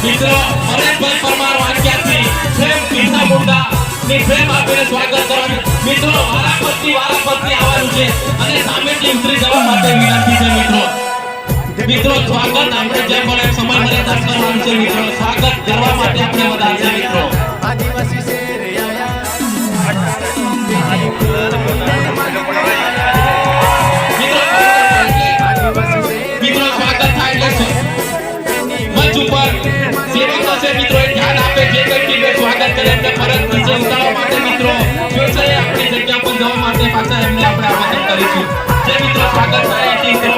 મિત્રો હરેશભાઈ પરમાર વાંક્યાથી પ્રેમ પીતા મુંડા ની પ્રેમ આપીને સ્વાગત કરવાનું મિત્રો વારાફરતી આવવાનું છે અને સામેથી ઉતરી જવા માટે વિનંતી છે મિત્રો સ્વાગત આપણે જે પણ એક સમય મર્યાદા કરવાનું છે મિત્રો સ્વાગત કરવા માટે આપણે બધા છે મિત્રો આદિવાસી શેર મિત્રો સ્વાગત થાય એટલે મંચ ઉપર સેવકો છે મિત્રો એ ધ્યાન આપે જે કઈ ટીમે સ્વાગત કરે એટલે ફરજ નીચે ઉતારવા માટે મિત્રો સ્પેશિયલી આપણી જગ્યા પર જવા માટે પાછા એમને આપણે આમંત્રણ કરીશું જે મિત્રો સ્વાગત થાય એ ટીમ